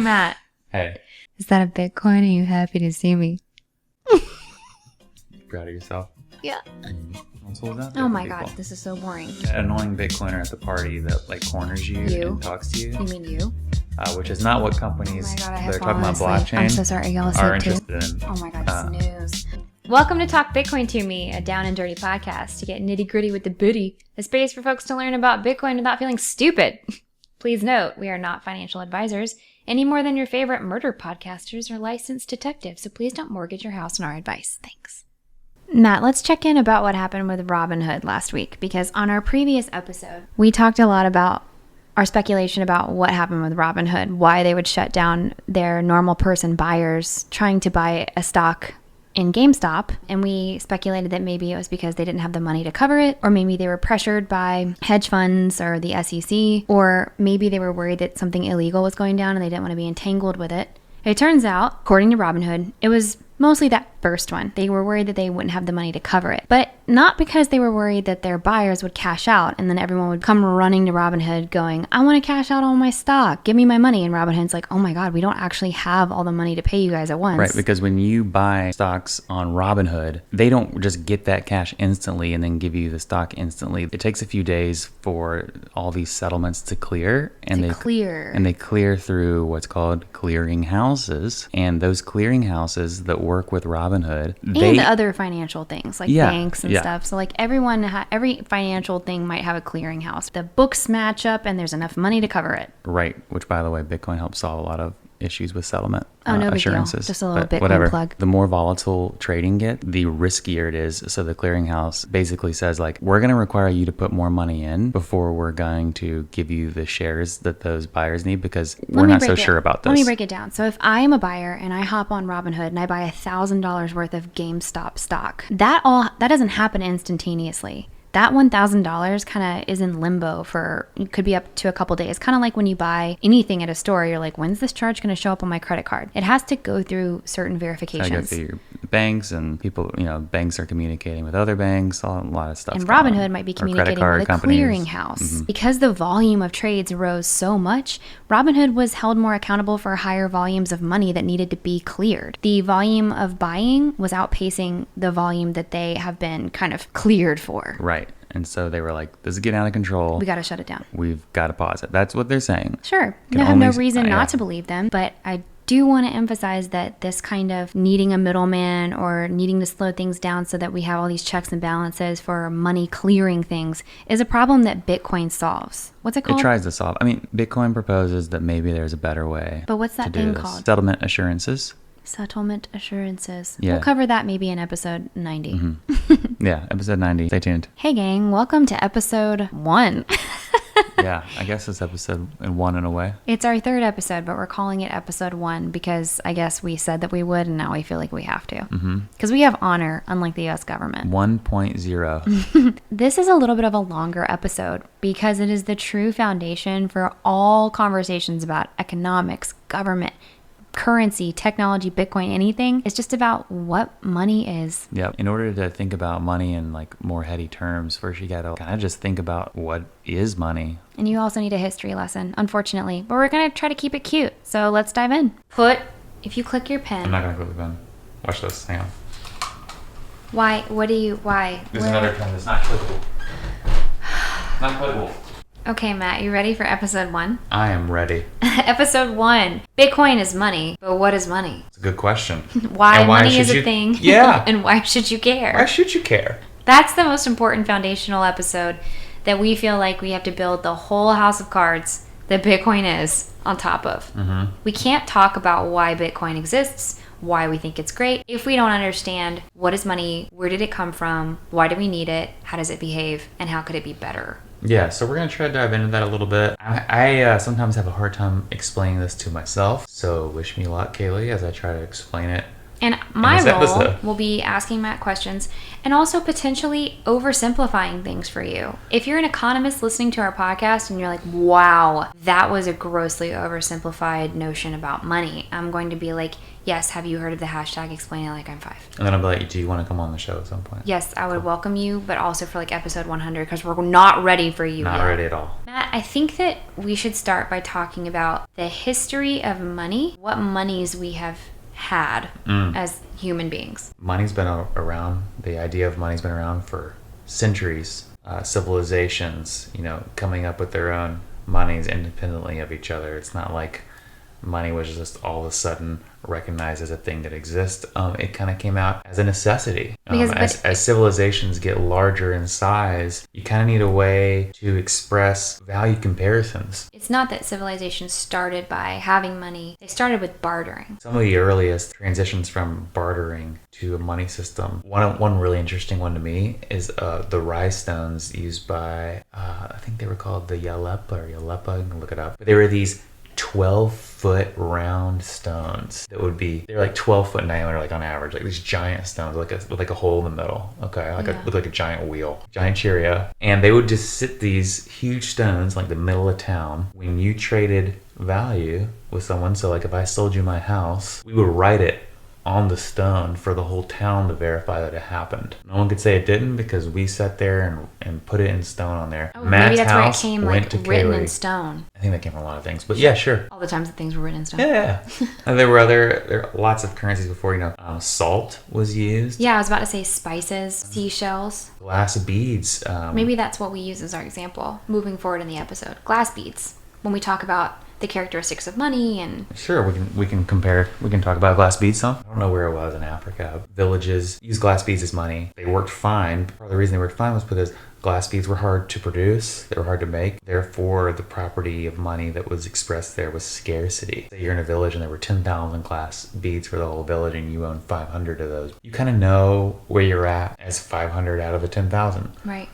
Matt. Hey. Is that a Bitcoin? Are you happy to see me? Proud of yourself? Yeah. What's that? Oh my god, this is so boring. That annoying Bitcoiner at the party that like corners you and talks to you. You mean you? Which is not what companies oh my god, that are talking about blockchain I'm so sorry. Are y'all are asleep interested too? in. Oh my god, snooze. Welcome to Talk Bitcoin to Me, a down and dirty podcast to get nitty gritty with the booty, a space for folks to learn about Bitcoin without feeling stupid. Please note, we are not financial advisors any more than your favorite murder podcasters or licensed detectives, so please don't mortgage your house on our advice. Thanks. Matt, let's check in about what happened with Robinhood last week, because on our previous episode, we talked a lot about our speculation about what happened with Robinhood, why they would shut down their normal person buyers trying to buy a stock in GameStop, and we speculated that maybe it was because they didn't have the money to cover it, or maybe they were pressured by hedge funds or the SEC, or maybe they were worried that something illegal was going down and they didn't want to be entangled with it. It turns out, according to Robinhood, it was mostly that first one. They were worried that they wouldn't have the money to cover it, but not because they were worried that their buyers would cash out and then everyone would come running to Robinhood going, I want to cash out all my stock, give me my money. And Robinhood's like, oh my God, we don't actually have all the money to pay you guys at once. Right, because when you buy stocks on Robinhood, they don't just get that cash instantly and then give you the stock instantly. It takes a few days for all these settlements to clear. And they clear through what's called clearing houses. And those clearing houses that work with Robinhood, and other financial things like banks and stuff. So like every financial thing might have a clearing house. The books match up and there's enough money to cover it. Right, which by the way, Bitcoin helps solve a lot of issues with settlement no assurances. Big deal. Just a little Bitcoin plug. The more volatile trading gets, the riskier it is. So the clearinghouse basically says like, we're going to require you to put more money in before we're going to give you the shares that those buyers need, because we're not so sure about this. Let me break it down. So if I am a buyer and I hop on Robinhood and I buy $1,000 worth of GameStop stock, that doesn't happen instantaneously. That $1,000 kind of is in limbo it could be up to a couple days. Kind of like when you buy anything at a store, you're like, when's this charge going to show up on my credit card? It has to go through certain verifications. Go through your banks, and people, banks are communicating with other banks, a lot of stuff. And Robinhood might be communicating with a clearinghouse. Mm-hmm. Because the volume of trades rose so much, Robinhood was held more accountable for higher volumes of money that needed to be cleared. The volume of buying was outpacing the volume that they have been kind of cleared for. Right. And so they were like, this is getting out of control. We got to shut it down. We've got to pause it. That's what they're saying. Sure. I have no reason not to believe them, but I do want to emphasize that this kind of needing a middleman or needing to slow things down so that we have all these checks and balances for money clearing things is a problem that Bitcoin solves. What's it called? It tries to solve. I mean, Bitcoin proposes that maybe there's a better way. But what's that thing called? Settlement assurances. Settlement assurances. Yeah. We'll cover that maybe in episode 90. Mm-hmm. Yeah, episode 90. Stay tuned. Hey gang, welcome to episode 1. Yeah, I guess it's episode 1 in a way. It's our third episode, but we're calling it episode 1 because I guess we said that we would, and now we feel like we have to. Because we have honor, unlike the U.S. government. 1.0. This is a little bit of a longer episode because it is the true foundation for all conversations about economics, government, currency, technology, Bitcoin, anything. It's just about what money is. Yep. In order to think about money in like more heady terms, first you gotta kind of just think about what is money. And you also need a history lesson, unfortunately. But we're gonna try to keep it cute. So let's dive in. If you click your pen. I'm not gonna click the pen. Watch this. Hang on. Why? Why? There's another pen that's not clickable. Not clickable. Okay, Matt, you ready for episode 1? I am ready. Episode 1. Bitcoin is money, but what is money? It's a good question. Why money is a thing? Yeah. And why should you care? Why should you care? That's the most important foundational episode that we feel like we have to build the whole house of cards that Bitcoin is on top of. Mm-hmm. We can't talk about why Bitcoin exists, why we think it's great, if we don't understand what is money, where did it come from, why do we need it, how does it behave, and how could it be better? Yeah, so we're going to try to dive into that a little bit. I sometimes have a hard time explaining this to myself, so wish me luck, Kaylee, as I try to explain it. And my role will be asking Matt questions and also potentially oversimplifying things for you. If you're an economist listening to our podcast and you're like, wow, that was a grossly oversimplified notion about money, I'm going to be like, yes, have you heard of the hashtag explain it like I'm 5? And then I'll be like, do you want to come on the show at some point? Yes, I would welcome you, but also for like episode 100 because we're not ready for you yet. Not ready at all. Matt, I think that we should start by talking about the history of money, what monies we have had as human beings. Money's been around. The idea of money's been around for centuries. Civilizations, coming up with their own monies independently of each other. It's not like money was just all of a sudden recognized as a thing that exists. It kind of came out as a necessity. As civilizations get larger in size, you kind of need a way to express value comparisons. It's not that civilizations started by having money. They started with bartering. Some of the earliest transitions from bartering to a money system. One really interesting one to me is the rhinestones used by, I think they were called the Yalepa. You can look it up. But they were these 12-foot round stones that they're like 12 foot in diameter, like on average, like these giant stones with like a hole in the middle. Okay, look like a giant wheel, giant Cheerio. And they would just sit these huge stones like the middle of town. When you traded value with someone, so like if I sold you my house, we would write it on the stone for the whole town to verify that it happened. No one could say it didn't because we sat there and put it in stone on there. Oh, maybe that's where it came, like written in stone. I think that came from a lot of things, but yeah, sure. All the times that things were written in stone. Yeah. And there were lots of currencies before, salt was used. Yeah, I was about to say spices, seashells. Glass beads. Maybe that's what we use as our example moving forward in the episode. Glass beads. When we talk about the characteristics of money and... Sure, we can compare. We can talk about glass beads some. I don't know where it was in Africa. Villages used glass beads as money. They worked fine. Part of the reason they worked fine was because glass beads were hard to produce. They were hard to make. Therefore, the property of money that was expressed there was scarcity. Say you're in a village and there were 10,000 glass beads for the whole village and you own 500 of those. You kind of know where you're at as 500 out of a 10,000. Right.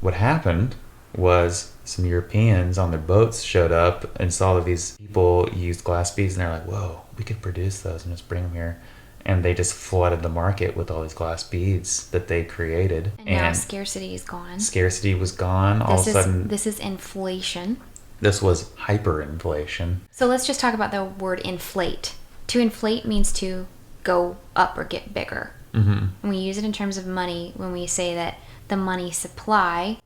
What happened was some Europeans on their boats showed up and saw that these people used glass beads, and they're like, whoa, we could produce those and just bring them here. And they just flooded the market with all these glass beads that they created. And now scarcity is gone. Scarcity was gone. All of a sudden, this is inflation. This was hyperinflation. So let's just talk about the word inflate. To inflate means to go up or get bigger. Mm-hmm. And we use it in terms of money when we say that the money supply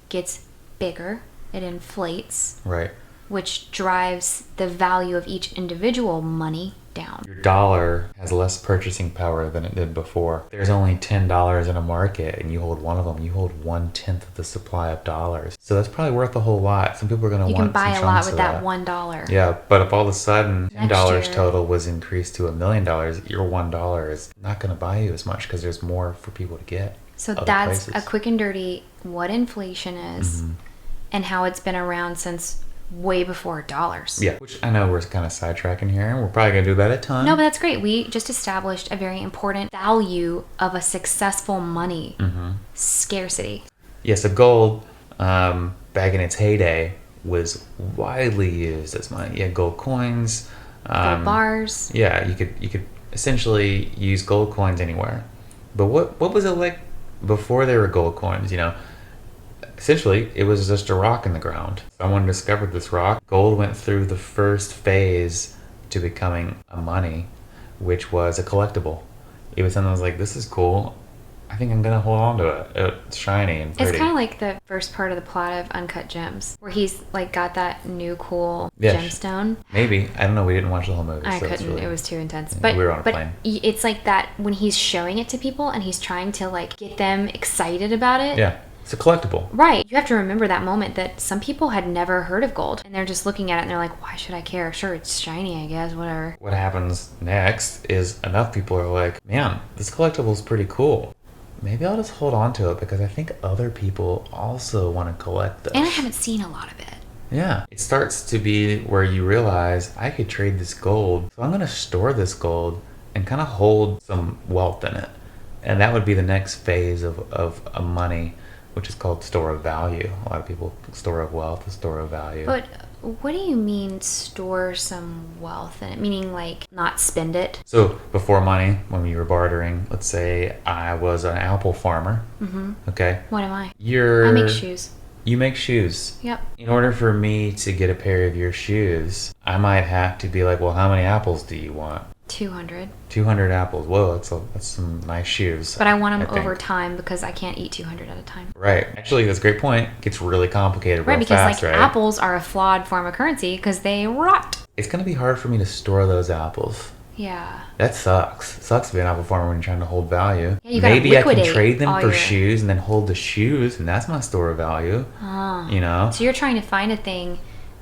gets bigger. It inflates. Right. Which drives the value of each individual money down. Your dollar has less purchasing power than it did before. There's only $10 in a market and you hold one of them. You hold 1/10 of the supply of dollars. So that's probably worth a whole lot. Some people are going to want some chunks of that. You can buy a lot with that $1. Yeah, but if all of a sudden $10 total was increased to $1 million, your $1 is not going to buy you as much because there's more for people to get. So that's a quick and dirty what inflation is and how it's been around since way before dollars. Yeah, which I know we're kind of sidetracking here, and we're probably going to do that a ton. No, but that's great. We just established a very important value of a successful money. Scarcity. Yeah, so gold, back in its heyday, was widely used as money. You had gold coins. Gold bars. Yeah, you could essentially use gold coins anywhere. But what was it like before there were gold coins? Essentially, it was just a rock in the ground. Someone discovered this rock. Gold went through the first phase to becoming a money, which was a collectible. It was something that was like, this is cool. I think I'm going to hold on to it. It's shiny and pretty. It's kind of like the first part of the plot of Uncut Gems, where he's like got that new cool gemstone. Maybe. I don't know. We didn't watch the whole movie. I couldn't. It was too intense. But we were on a plane. It's like that when he's showing it to people and he's trying to like get them excited about it. Yeah. It's a collectible. Right. You have to remember that moment that some people had never heard of gold. And they're just looking at it and they're like, why should I care? Sure, it's shiny, I guess, whatever. What happens next is enough people are like, man, this collectible is pretty cool. Maybe I'll just hold on to it because I think other people also want to collect this. And I haven't seen a lot of it. Yeah. It starts to be where you realize I could trade this gold. So I'm going to store this gold and kind of hold some wealth in it. And that would be the next phase of a money, which is called store of value. A lot of people store of wealth, a store of value. But what do you mean store some wealth in it? Meaning like not spend it? So before money, when we were bartering, let's say I was an apple farmer. Mm-hmm. Okay. What am I? I make shoes. You make shoes. Yep. In order for me to get a pair of your shoes, I might have to be like, well, how many apples do you want? 200 apples. Whoa, that's some nice shoes. But I want them over time because I can't eat 200 at a time. Right. Actually, that's a great point. It gets really complicated real fast, right? Apples are a flawed form of currency because they rot. It's going to be hard for me to store those apples. Yeah. That sucks. It sucks to be an apple farmer when you're trying to hold value. Yeah, maybe I can trade them for shoes and then hold the shoes, and that's my store of value. You know? So you're trying to find a thing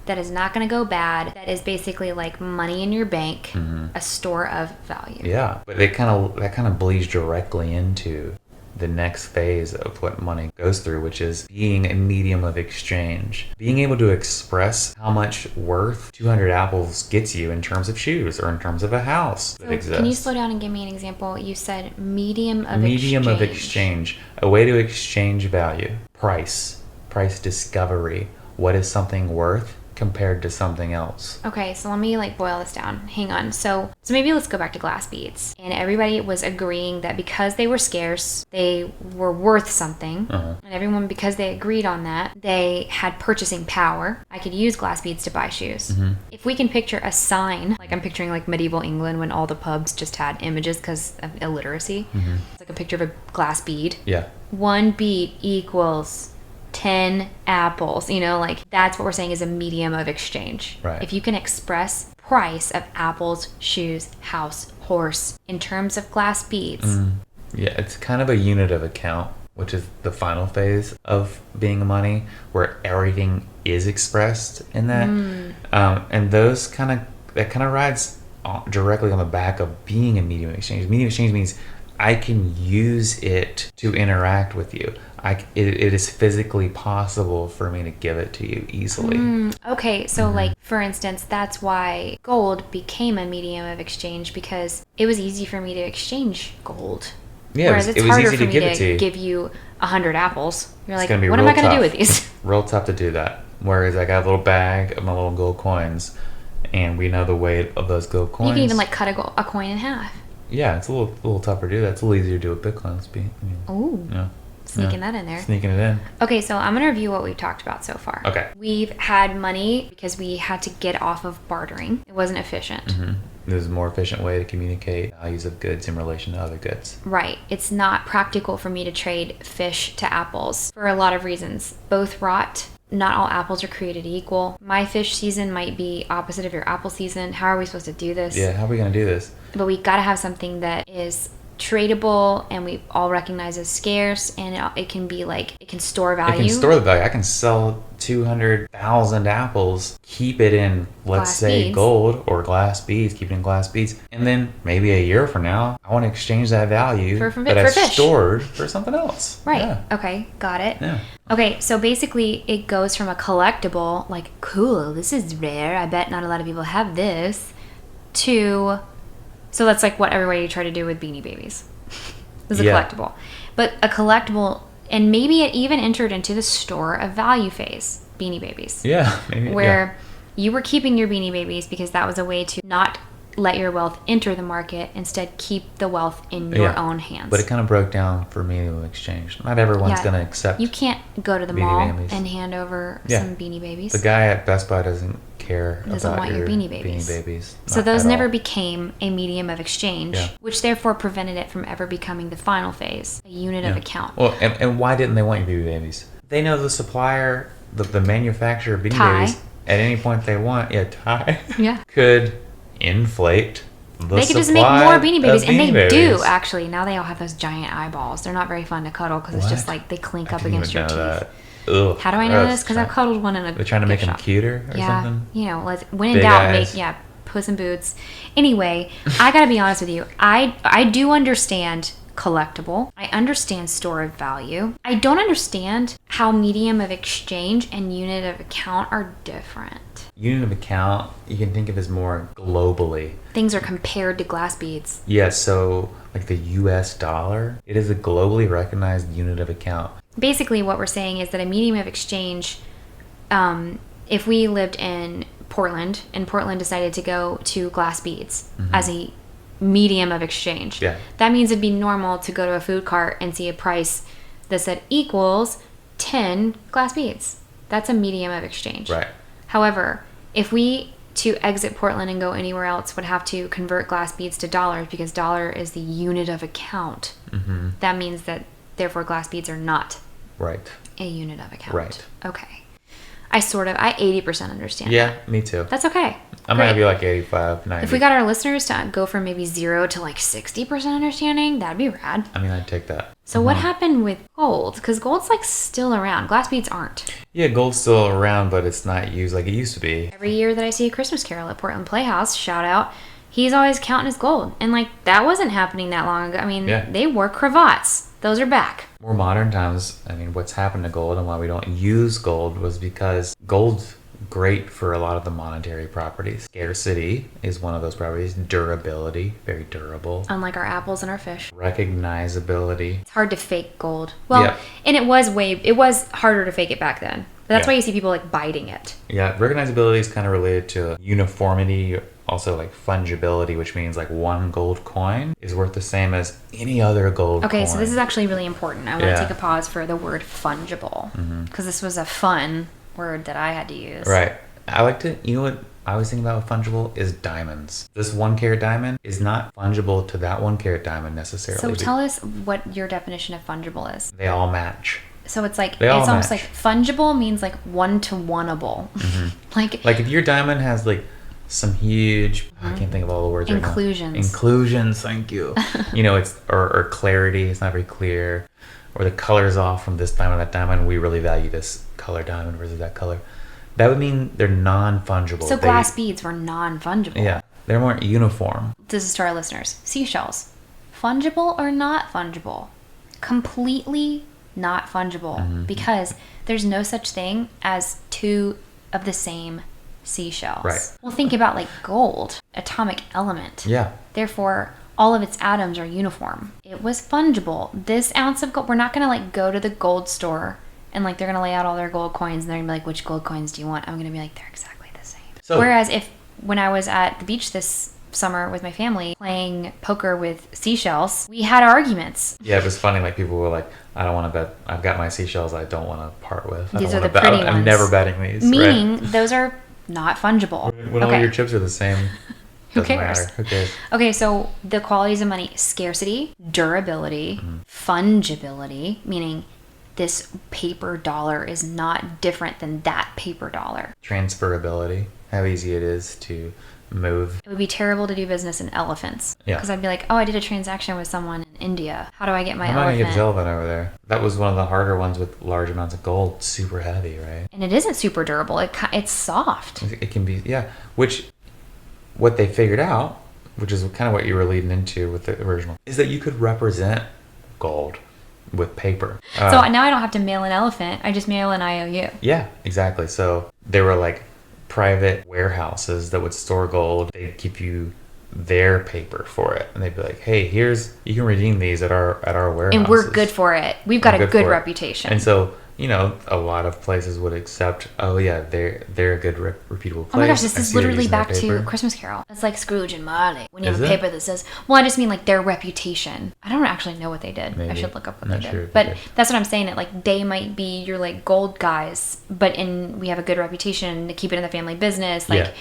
that is not going to go bad, that is basically like money in your bank, a store of value. Yeah, but that kind of bleeds directly into the next phase of what money goes through, which is being a medium of exchange. Being able to express how much worth 200 apples gets you in terms of shoes or in terms of a house that exists. Can you slow down and give me an example? You said medium of exchange. A way to exchange value. Price discovery. What is something worth compared to something else? Okay, so let me boil this down. Hang on. So maybe let's go back to glass beads. And everybody was agreeing that because they were scarce, they were worth something. And everyone, because they agreed on that, they had purchasing power. I could use glass beads to buy shoes. If we can picture a sign, like I'm picturing medieval England when all the pubs just had images because of illiteracy. It's like a picture of a glass bead. Yeah. 1 bead equals 10 apples, that's what we're saying is a medium of exchange. Right. If you can express price of apples, shoes, house, horse in terms of glass beads. Yeah, it's kind of a unit of account, which is the final phase of being money, where everything is expressed in that. And that kind of rides directly on the back of being a medium of exchange. Medium of exchange means I can use it to interact with you. It is physically possible for me to give it to you easily. Okay, so for instance, that's why gold became a medium of exchange, because it was easy for me to exchange gold. Yeah, whereas it's harder for me to give you 100 apples. You're like, what am I going to do with these? Real tough to do that. Whereas I got a little bag of my little gold coins, and we know the weight of those gold coins. You can even cut a coin in half. Yeah, it's a little tougher to do that. It's a little easier to do with Bitcoin. Sneaking that in there. Sneaking it in. Okay, so I'm going to review what we've talked about so far. Okay. We've had money because we had to get off of bartering. It wasn't efficient. There's a more efficient way to communicate values of goods in relation to other goods. Right. It's not practical for me to trade fish to apples for a lot of reasons. Both rot. Not all apples are created equal. My fish season might be opposite of your apple season. How are we supposed to do this? Yeah, how are we going to do this? But we got to have something that is tradable and we all recognize as scarce, and it can be it can store value. It can store the value. I can sell 200,000 apples, keep it in, let's say, gold or glass beads, keep it in glass beads, and then maybe a year from now, I want to exchange that value that I stored for something else. Right. Yeah. Okay, got it. Yeah. Okay, so basically it goes from a collectible, cool, this is rare, I bet not a lot of people have this, to... So that's what everybody tried to do with Beanie Babies. This is a collectible. But a collectible, and maybe it even entered into the store of value phase, Beanie Babies. Yeah. Maybe, where you were keeping your Beanie Babies because that was a way to not let your wealth enter the market, instead keep the wealth in your own hands. But it kind of broke down for medium of exchange. Not everyone's going to accept. You can't go to the mall and hand over some Beanie Babies. The guy at Best Buy doesn't care about your Beanie Babies. Beanie Babies. So those never became a medium of exchange, which therefore prevented it from ever becoming the final phase, a unit of account. Well, and why didn't they want your Beanie Babies? They know the supplier, the manufacturer of Beanie Babies, at any point they want, Thai, could inflate they could just make more Beanie Babies, and they do actually. Now they all have those giant eyeballs. They're not very fun to cuddle because it's just they clink up against your teeth. Ugh, how do I know this? Because I cuddled one in a. They're trying to make them cuter or something. When in doubt, make Puss in Boots. Anyway, I gotta be honest with you. I do understand collectible. I understand store of value. I don't understand how medium of exchange and unit of account are different. Unit of account, you can think of as more globally. Things are compared to glass beads. Yeah, so the US dollar, it is a globally recognized unit of account. Basically, what we're saying is that a medium of exchange, if we lived in Portland and Portland decided to go to glass beads as a medium of exchange, that means it'd be normal to go to a food cart and see a price that said equals 10 glass beads. That's a medium of exchange. Right. However, if we to exit Portland and go anywhere else would have to convert glass beads to dollars because dollar is the unit of account. Mm-hmm. That means that, therefore, glass beads are not a unit of account. Right. Okay. I 80% understand. Yeah, me too. That's okay. I might be like 85, 90. If we got our listeners to go from maybe 0 to like 60% understanding, that'd be rad. I mean, I'd take that. So what happened with gold? Because gold's like still around. Glass beads aren't. Yeah, gold's still around, but it's not used like it used to be. Every year that I see a Christmas Carol at Portland Playhouse, shout out, he's always counting his gold. And like that wasn't happening that long ago. I mean, they wore cravats. Those are back. More modern times, I mean, what's happened to gold and why we don't use gold was because gold's great for a lot of the monetary properties. Scarcity is one of those properties. Durability, very durable. Unlike our apples and our fish. Recognizability. It's hard to fake gold. Well, and it was harder to fake it back then. But that's why you see people like biting it. Yeah, recognizability is kind of related to uniformity. Also, like fungibility, which means like one gold coin is worth the same as any other gold coin. Okay, so this is actually really important. I want to take a pause for the word fungible because this was a fun word that I had to use. Right. I like to, you know what I always think about with fungible is diamonds. This 1 carat diamond is not fungible to that 1 carat diamond necessarily. So tell us what your definition of fungible is. They all match. So it's like, it's almost like fungible means like one-to-oneable. Like if your diamond has like some huge, I can't think of all the words inclusions. Right now. Inclusions, thank you. You know, it's, or clarity, it's not very clear. Or the color's off from this diamond, that diamond. We really value this color diamond versus that color. That would mean they're non-fungible. So glass beads were non-fungible. Yeah, they're more uniform. This is to our listeners. Seashells, fungible or not fungible? Completely not fungible because there's no such thing as 2 of the same seashells. Right. Well, think about like gold, atomic element. Yeah. Therefore, all of its atoms are uniform. It was fungible. This ounce of gold, we're not going to like go to the gold store and like they're going to lay out all their gold coins and they're going to be like, which gold coins do you want? I'm going to be like, they're exactly the same. So, whereas when I was at the beach this summer with my family playing poker with seashells, we had arguments. Yeah, it was funny. Like people were like, I don't want to bet. I've got my seashells I don't want to part with. These are the pretty ones. I'm never betting these. Meaning those are not fungible. When all your chips are the same. Who cares? Matter. Who cares? Okay, so the qualities of money: scarcity, durability, fungibility, meaning this paper dollar is not different than that paper dollar. Transferability, how easy it is to move. It would be terrible to do business in elephants. Yeah. Because I'd be like, oh, I did a transaction with someone in India. How do I get my elephant? How am I going to get this elephant over there? That was one of the harder ones with large amounts of gold. Super heavy, right? And it isn't super durable. It's soft. It can be, yeah. Which, what they figured out, which is kind of what you were leading into with the original, is that you could represent gold with paper. So now I don't have to mail an elephant. I just mail an IOU. Yeah, exactly. So there were like private warehouses that would store gold. They'd give you their paper for it, and they'd be like, "Hey, you can redeem these at our warehouses, and we're good for it. We've got a good reputation." And so, a lot of places would accept, oh yeah, they're a good reputable place. Oh my gosh, this is literally back to Christmas Carol. It's like Scrooge and Marley. When you have a paper that says, well, I just mean like their reputation. I don't actually know what they did. Maybe. I should look up what they did. But that's what I'm saying. That like they might be your like gold guys, but we have a good reputation to keep it in the family business. Like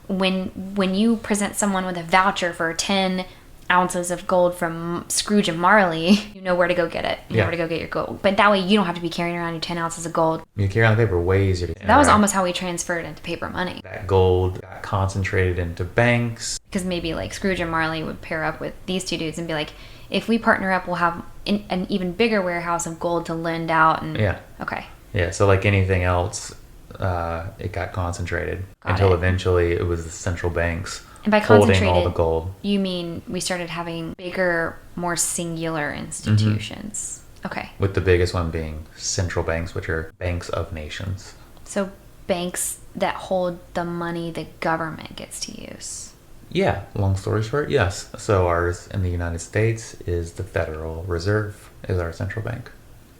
when you present someone with a voucher for 10 ounces of gold from Scrooge and Marley, you know where to go get it. You know where to go get your gold. But that way you don't have to be carrying around your 10 ounces of gold. You carry on the paper way easier to That was almost how we transferred into paper money. That gold got concentrated into banks. Because maybe like Scrooge and Marley would pair up with these two dudes and be like, if we partner up, we'll have an even bigger warehouse of gold to lend out. And okay. Yeah, so like anything else, it got concentrated until eventually it was the central banks. And by holding concentrated, all the gold. You mean we started having bigger, more singular institutions. Okay. With the biggest one being central banks, which are banks of nations. So banks that hold the money the government gets to use. Yeah, long story short, yes. So ours in the United States is the Federal Reserve, is our central bank.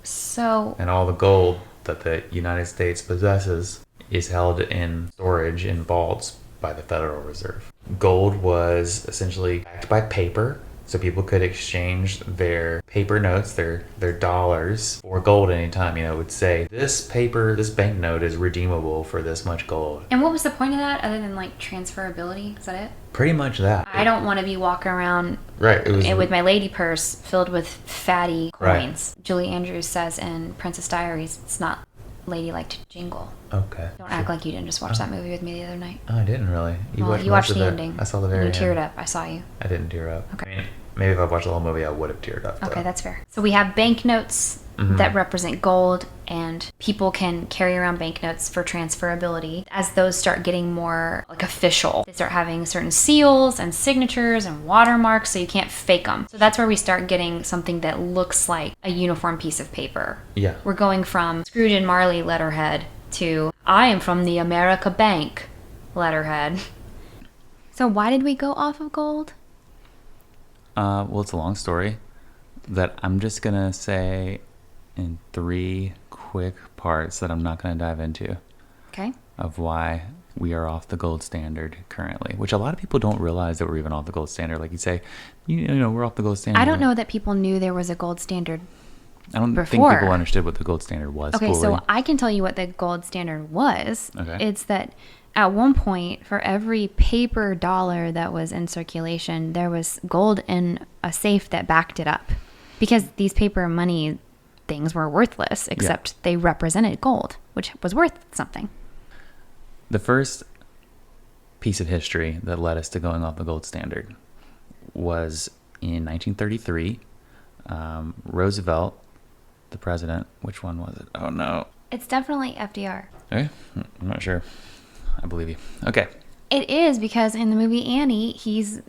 So... And all the gold that the United States possesses is held in storage in vaults by the Federal Reserve. Gold was essentially backed by paper So people could exchange their paper notes, their dollars, for gold anytime. It would say, this banknote is redeemable for this much gold. And what was the point of that other than like transferability? Is that it? Pretty much that. I don't want to be walking around with my lady purse filled with fatty coins. Right. Julie Andrews says in Princess Diaries, it's not ladylike to jingle. Okay. Don't act like you didn't just watch that movie with me the other night. Oh, I didn't really. You watched the ending. I saw the very end. You teared up. I saw you. I didn't tear up. Okay. I mean, maybe if I watched the whole movie, I would have teared up. Okay, that's fair. So we have banknotes that represent gold, and people can carry around banknotes for transferability. As those start getting more like official, they start having certain seals and signatures and watermarks, so you can't fake them. So that's where we start getting something that looks like a uniform piece of paper. Yeah. We're going from Scrooge and Marley letterhead to I am from the America Bank letterhead. So why did we go off of gold? Well, it's a long story that I'm just going to say in 3 quick parts that I'm not going to dive into. Okay. Of why we are off the gold standard currently, which a lot of people don't realize that we're even off the gold standard. Like you say, we're off the gold standard. I don't know that people knew there was a gold standard I don't think people understood what the gold standard was. Okay, fully. So I can tell you what the gold standard was. Okay. It's that at one point, for every paper dollar that was in circulation, there was gold in a safe that backed it up. Because these paper money things were worthless, except they represented gold, which was worth something. The first piece of history that led us to going off the gold standard was in 1933. Roosevelt, the president, which one was it? Oh, no. It's definitely FDR. Okay, I'm not sure. I believe you. Okay. It is, because in the movie Annie, he's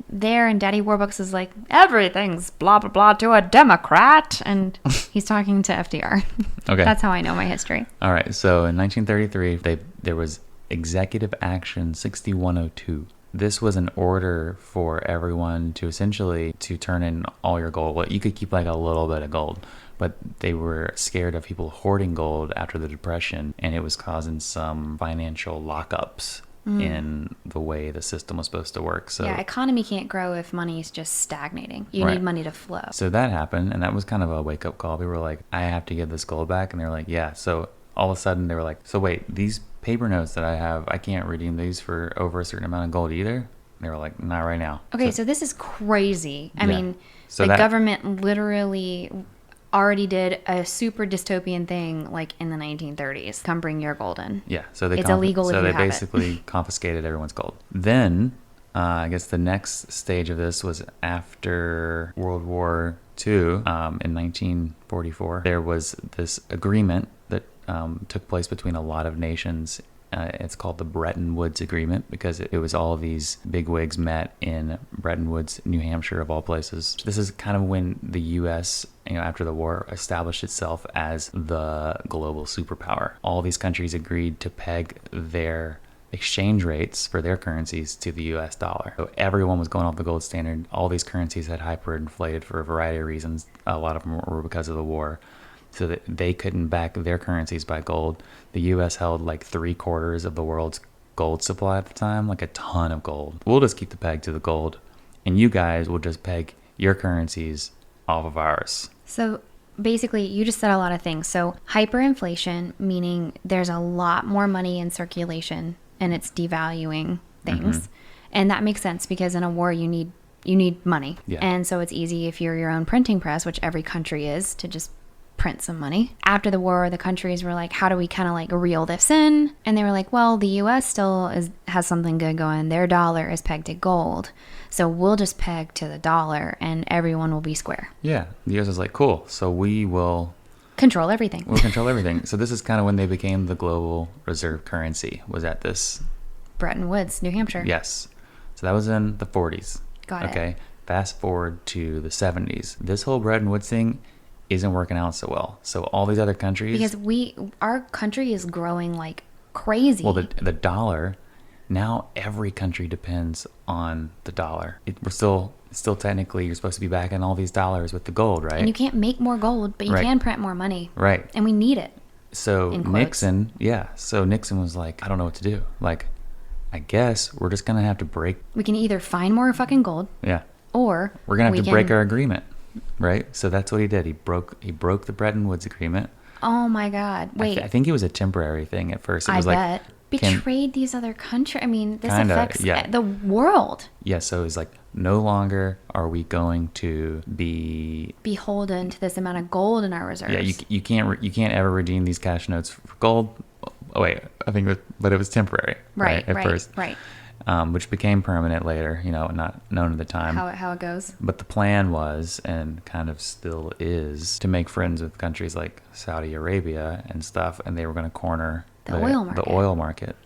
there and Daddy Warbucks is like, everything's blah, blah, blah to a Democrat. And he's talking to FDR. Okay. That's how I know my history. All right. So in 1933, there was Executive Action 6102. This was an order for everyone to essentially to turn in all your gold. Well, you could keep like a little bit of gold, but they were scared of people hoarding gold after the Depression, and it was causing some financial lockups in the way the system was supposed to work. So yeah, economy can't grow if money is just stagnating. You need money to flow. So that happened, and that was kind of a wake-up call. We were like, I have to get this gold back, and they were like, yeah. So all of a sudden they were like, so wait, these paper notes that I have, I can't redeem these for over a certain amount of gold either? And they were like, not right now. Okay, so this is crazy. I mean, the government literally already did a super dystopian thing like in the 1930s. Come bring your gold in. Yeah, so it's illegal if you have it. So they basically confiscated everyone's gold. Then I guess the next stage of this was after World War II in 1944. There was this agreement that took place between a lot of nations. It's called the Bretton-Woods Agreement because it was all of these bigwigs met in Bretton-Woods, New Hampshire, of all places. This is kind of when the U.S., after the war, established itself as the global superpower. All these countries agreed to peg their exchange rates for their currencies to the U.S. dollar. So everyone was going off the gold standard. All these currencies had hyperinflated for a variety of reasons. A lot of them were because of the war. So that they couldn't back their currencies by gold. The U.S. held like 3/4 of the world's gold supply at the time, like a ton of gold. We'll just keep the peg to the gold, and you guys will just peg your currencies off of ours. So basically, you just said a lot of things. So hyperinflation, meaning there's a lot more money in circulation, and it's devaluing things. And that makes sense because in a war, you need money. Yeah. And so it's easy if you're your own printing press, which every country is, to just print some money. After the war, the countries were like, how do we kind of like reel this in? And they were like, well, the US still has something good going. Their dollar is pegged to gold. So we'll just peg to the dollar and everyone will be square. Yeah. The US is like, cool. So we will control everything. We'll control everything. So this is kind of when they became the global reserve currency, was at this Bretton-Woods, New Hampshire. Yes. So that was in the 40s. Got it. Okay. Fast forward to the 70s. This whole Bretton-Woods thing isn't working out so well. So all these other countries, because our country is growing like crazy. Well, the dollar, now every country depends on the dollar. We're still technically, you're supposed to be backing all these dollars with the gold, right? And you can't make more gold, but you can print more money. Right. And we need it. So Nixon was like, I don't know what to do. Like, I guess we're just gonna have to break. We can either find more fucking gold. Yeah. Or we're going to have to break our agreement, right? So that's what he did. He broke the Bretton-Woods agreement. Oh my God. Wait. I think it was a temporary thing at first. It was bet. Betrayed these other countries. I mean, this affects the world. Yeah, so it's like, no longer are we going to be beholden to this amount of gold in our reserves. Yeah, you can't ever redeem these cash notes for gold. Oh wait, I think it was temporary, right? At first, right. Which became permanent later. Not known at the time. How it goes. But the plan was, and kind of still is, to make friends with countries like Saudi Arabia and stuff, and they were going to corner the oil market.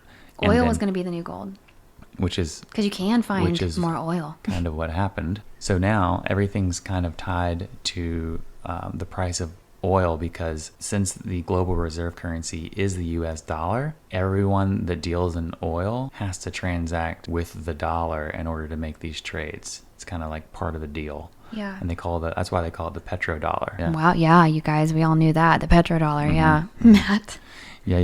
Oil was going to be the new gold. Which is... Because you can find more oil. Kind of what happened. So now everything's kind of tied to the price of oil, because since the global reserve currency is the US dollar, everyone that deals in oil has to transact with the dollar in order to make these trades. It's kind of like part of the deal. Yeah. And that's why they call it the petrodollar. Yeah. Wow. Yeah, you guys, we all knew that. The petrodollar. Mm-hmm. Yeah. Matt. Yeah,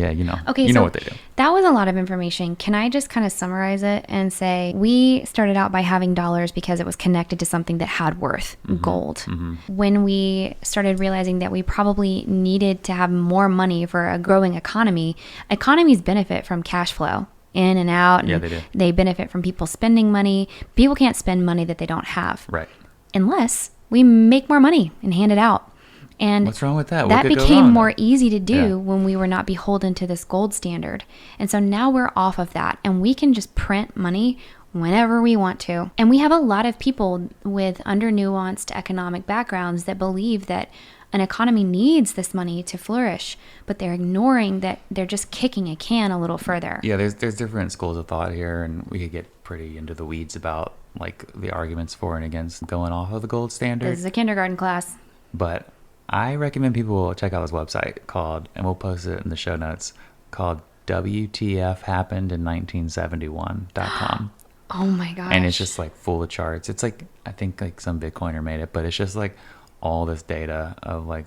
Okay, you know what they do. That was a lot of information. Can I just kind of summarize it and say we started out by having dollars because it was connected to something that had worth, gold. Mm-hmm. When we started realizing that we probably needed to have more money for a growing economy, economies benefit from cash flow in and out. And yeah, they do. They benefit from people spending money. People can't spend money that they don't have. Right. Unless we make more money and hand it out. And what's wrong with that? That became more easy to do when we were not beholden to this gold standard. And so now we're off of that, and we can just print money whenever we want to. And we have a lot of people with under-nuanced economic backgrounds that believe that an economy needs this money to flourish, but they're ignoring that they're just kicking a can a little further. Yeah, there's different schools of thought here, and we could get pretty into the weeds about like the arguments for and against going off of the gold standard. This is a kindergarten class. But I recommend people check out this website called, and we'll post it in the show notes, called WTF Happened in 1971.com. Oh my gosh. And it's just like full of charts. It's like, I think like some Bitcoiner made it, but it's just like all this data of like,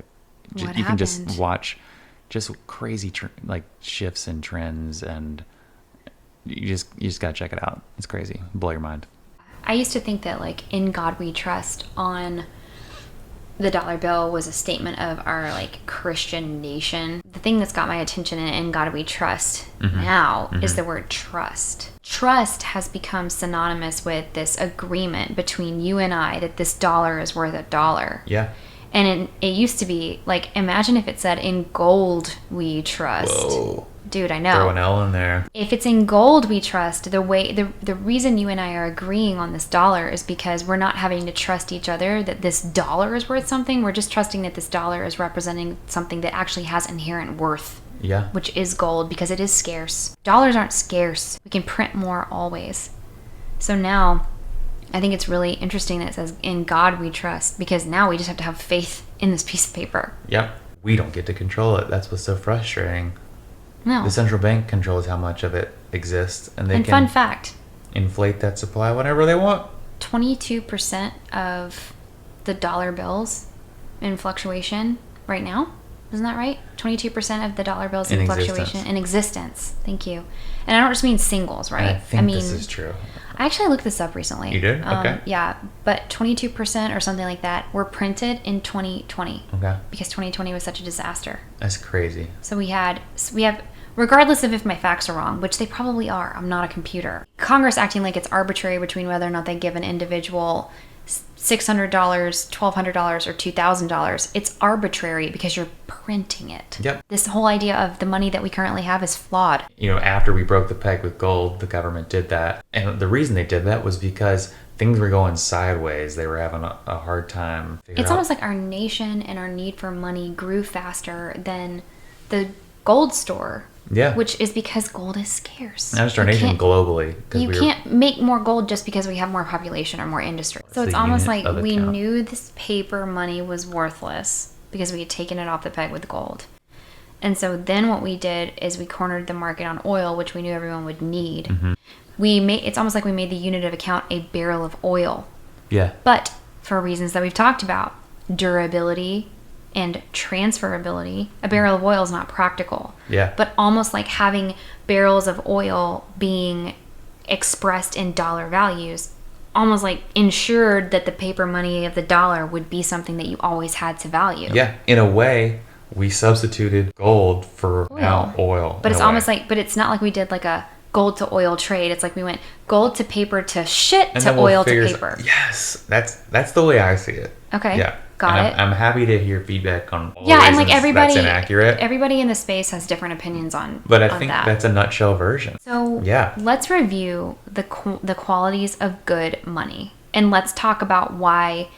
you can just watch just crazy like shifts and trends, and you just gotta check it out. It's crazy. Blow your mind. I used to think that like In God We Trust on the dollar bill was a statement of our like Christian nation. The thing that's got my attention in God We Trust now is the word trust. Trust has become synonymous with this agreement between you and I that this dollar is worth $1. Yeah. And it used to be like, imagine if it said in gold we trust. Whoa. Dude, I know. Throw an L in there. If it's in gold we trust, the reason you and I are agreeing on this dollar is because we're not having to trust each other that this dollar is worth something. We're just trusting that this dollar is representing something that actually has inherent worth. Yeah. Which is gold, because it is scarce. Dollars aren't scarce. We can print more always. So now, I think it's really interesting that it says, in God we trust, because now we just have to have faith in this piece of paper. Yep. We don't get to control it. That's what's so frustrating. No. The central bank controls how much of it exists, and they can fun fact, inflate that supply whenever they want. 22% of the dollar bills in fluctuation right now. Isn't that right? 22% of the dollar bills in fluctuation in existence. Thank you. And I don't just mean singles, right? I mean, this is true. I actually looked this up recently. You did? Okay. Yeah, but 22% or something like that were printed in 2020. Okay. Because 2020 was such a disaster. That's crazy. So we have, regardless of if my facts are wrong, which they probably are, I'm not a computer. Congress acting like it's arbitrary between whether or not they give an individual $600, $1,200, or $2,000. It's arbitrary because you're printing it. Yep. This whole idea of the money that we currently have is flawed. After we broke the peg with gold, the government did that. And the reason they did that was because things were going sideways. They were having a hard time. It's almost like our nation and our need for money grew faster than the gold store. Yeah. Which is because gold is scarce. Not just our nation, globally. You can't make more gold just because we have more population or more industry. So it's almost like we knew this paper money was worthless because we had taken it off the peg with gold. And so then what we did is we cornered the market on oil, which we knew everyone would need. Mm-hmm. It's almost like we made the unit of account a barrel of oil. Yeah. But for reasons that we've talked about, durability and transferability, a barrel of oil is not practical. Yeah. But almost like having barrels of oil being expressed in dollar values almost like ensured that the paper money of the dollar would be something that you always had to value. Yeah, in a way, we substituted gold for oil. But it's almost like, but it's not like we did like a gold to oil trade. It's like we went gold to paper to shit to oil to paper. Yes, that's the way I see it. Okay. Yeah. Got it. I'm happy to hear feedback on all and like everybody, that's inaccurate. Everybody in the space has different opinions on. But I think that's a nutshell version. So let's review the qualities of good money, and let's talk about why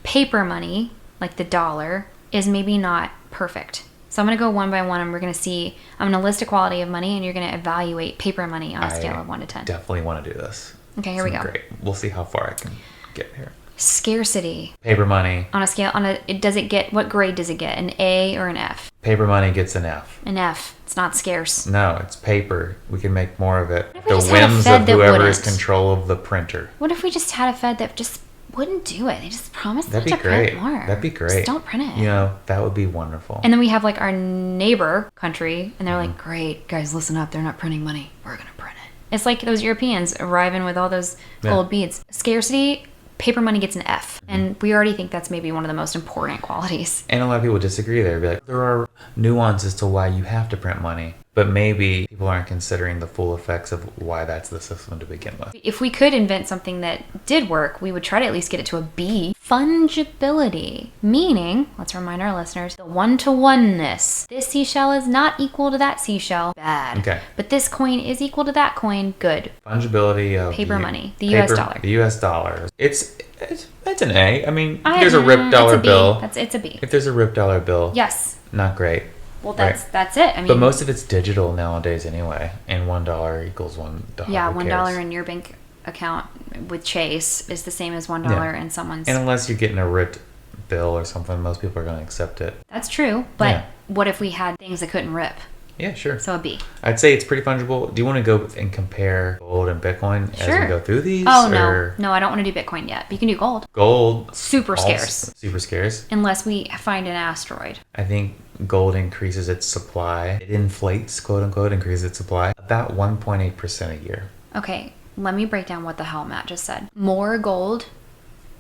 paper money, like the dollar, is maybe not perfect. So I'm going to go one by one, and we're going to see. I'm going to list a quality of money, and you're going to evaluate paper money on a scale of 1 to 10. Definitely want to do this. Okay, here we go. Great. We'll see how far I can get here. Scarcity. Paper money. On a scale, what grade does it get? An A or an F? Paper money gets an F. An F. It's not scarce. No, it's paper. We can make more of it. The whims of whoever is control of the printer. What if we just had a Fed that just wouldn't do it? They just promised That'd not be to great. print more. That'd be great. Just don't print it. You know, that would be wonderful. And then we have like our neighbor country, and they're like, great, guys, listen up. They're not printing money. We're going to print it. It's like those Europeans arriving with all those gold beads. Scarcity, paper money gets an F. And we already think that's maybe one of the most important qualities. And a lot of people disagree there. Be like, there are nuances to why you have to print money. But maybe people aren't considering the full effects of why that's the system to begin with. If we could invent something that did work, we would try to at least get it to a B. Fungibility, meaning, let's remind our listeners, the one-to-oneness. This seashell is not equal to that seashell. Bad. Okay. But this coin is equal to that coin. Good. Fungibility of paper money, the U.S. dollar. The U.S. dollar. It's an A. I mean, if there's a ripped dollar bill. It's a B. If there's a ripped dollar bill. Yes. Not great. Well, that's it. I mean, but most of it's digital nowadays anyway, and $1 equals $1. Yeah, $1 in your bank account with Chase is the same as $1 in someone's. And unless you're getting a ripped bill or something, most people are going to accept it. That's true, but what if we had things that couldn't rip? Yeah, sure. So a B. I'd say it's pretty fungible. Do you want to go and compare gold and Bitcoin as we go through these? Oh, no, I don't want to do Bitcoin yet. But you can do gold. Gold. Super scarce. Super scarce. Unless we find an asteroid. I think gold increases its supply. It inflates, quote unquote, increases its supply about 1.8% a year. Okay, let me break down what the hell Matt just said. More gold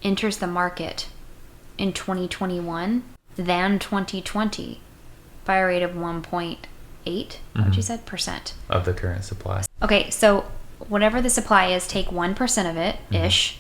enters the market in 2021 than 2020 by a rate of 1.8, what you said, percent of the current supply. Okay, so whatever the supply is, take 1% of it ish.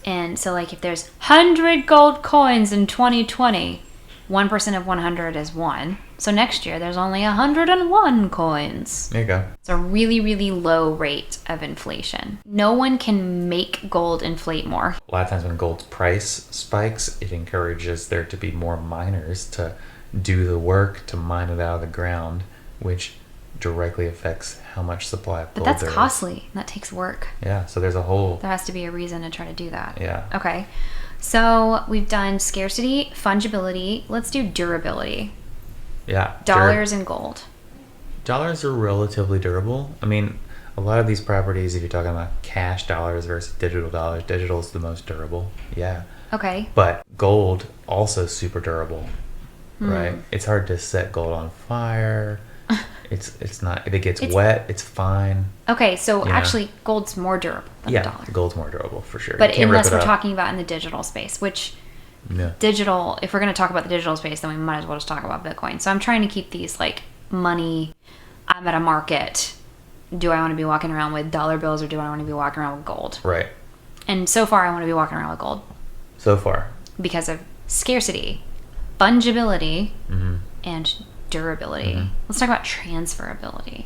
And so like if there's 100 gold coins in 2020, 1% of 100 is 1. So next year there's only 101 coins. There you go. It's a really, really low rate of inflation. No one can make gold inflate more. A lot of times when gold's price spikes, it encourages there to be more miners to do the work to mine it out of the ground, which directly affects how much supply of gold there is. But that's costly. That takes work. Yeah, so there has to be a reason to try to do that. Yeah. Okay. So we've done scarcity, fungibility. Let's do durability. Yeah. Dollars and gold. Dollars are relatively durable. I mean, a lot of these properties, if you're talking about cash dollars versus digital dollars, digital is the most durable. Yeah. Okay. But gold also super durable. Right? It's hard to set gold on fire. It's not, if it gets wet, it's fine. Okay, so actually gold's more durable than the dollar. Gold's more durable for sure. But unless we're talking about in the digital space, which digital, if we're going to talk about the digital space, then we might as well just talk about Bitcoin. So I'm trying to keep these like money, I'm at a market. Do I want to be walking around with dollar bills or do I want to be walking around with gold? Right. And so far I want to be walking around with gold. So far. Because of scarcity, fungibility, and durability. Let's talk about transferability.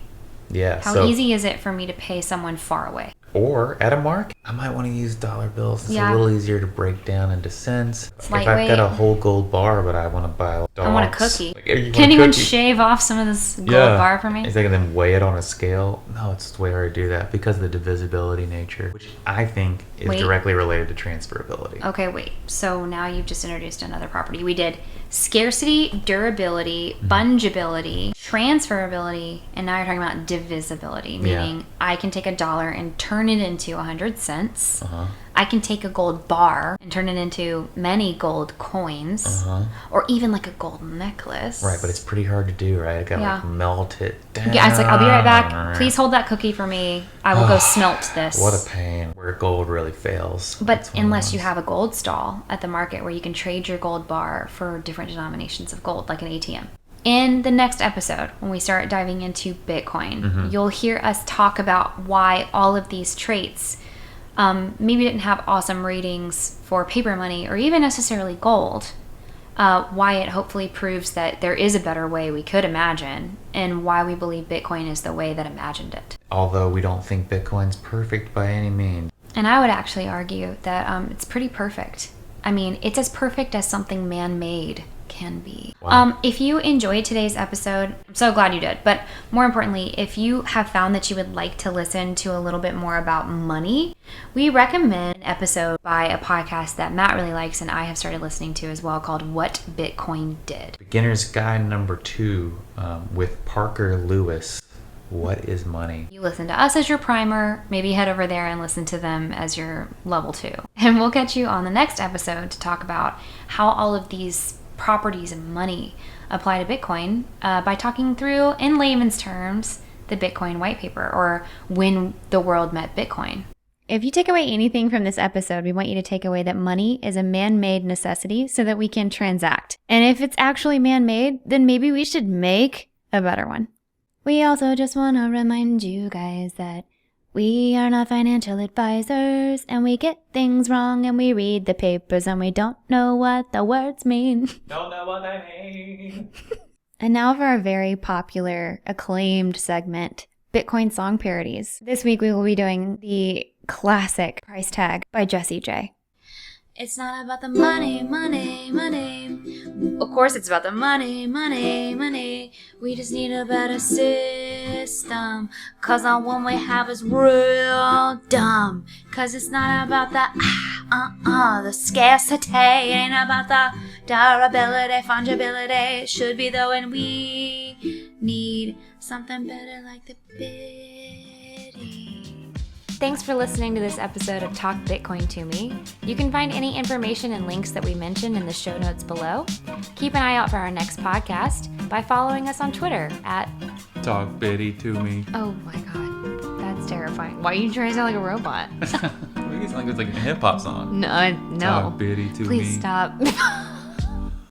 Yeah. How easy is it for me to pay someone far away? Or at a market, I might want to use dollar bills. It's a little easier to break down into cents. If I've got a whole gold bar, but I want to buy dogs. I want a cookie. Can anyone shave off some of this gold bar for me? Is they can then weigh it on a scale? No, it's way hard to do that because of the divisibility nature, which I think is directly related to transferability. Okay, wait. So now you've just introduced another property. We did scarcity, durability, fungibility, transferability, and now you're talking about divisibility, meaning I can take $1 and turn it into 100 cents. cents. I can take a gold bar and turn it into many gold coins, or even like a gold necklace. Right, but it's pretty hard to do, right? I gotta like melt it down. Yeah, it's like, I'll be right back. Please hold that cookie for me. I will go smelt this. What a pain. Where gold really fails. But unless you have a gold stall at the market where you can trade your gold bar for different denominations of gold, like an ATM. In the next episode, when we start diving into Bitcoin, you'll hear us talk about why all of these traits maybe didn't have awesome ratings for paper money or even necessarily gold. Why it hopefully proves that there is a better way we could imagine, and why we believe Bitcoin is the way that imagined it. Although we don't think Bitcoin's perfect by any means. And I would actually argue that it's pretty perfect. I mean, it's as perfect as something man-made can be. Wow. If you enjoyed today's episode, I'm so glad you did. But more importantly, if you have found that you would like to listen to a little bit more about money, we recommend an episode by a podcast that Matt really likes and I have started listening to as well, called What Bitcoin Did. Beginner's Guide number 2 with Parker Lewis. What is money? You listen to us as your primer, maybe head over there and listen to them as your level 2. And we'll catch you on the next episode to talk about how all of these properties and money apply to Bitcoin by talking through, in layman's terms, the Bitcoin white paper, or when the world met Bitcoin. If you take away anything from this episode, we want you to take away that money is a man-made necessity so that we can transact. And if it's actually man-made, then maybe we should make a better one. We also just want to remind you guys that we are not financial advisors, and we get things wrong, and we read the papers, and we don't know what the words mean. Don't know what they mean. And now for our very popular, acclaimed segment, Bitcoin song parodies. This week we will be doing the classic Price Tag by Jessie J. It's not about the money, money, money. Of course it's about the money, money, money. We just need a better system, 'cause the one we have is real dumb. 'Cause it's not about the scarcity. It ain't about the durability, fungibility. It should be though, and we need something better like the Biddy. Thanks for listening to this episode of Talk Bitcoin to Me. You can find any information and links that we mentioned in the show notes below. Keep an eye out for our next podcast by following us on Twitter at Talk Biddy to me. Oh my god, that's terrifying. Why are you trying to sound like a robot? It sounds like it's like a hip hop song. No. Talk Biddy to me. Please stop.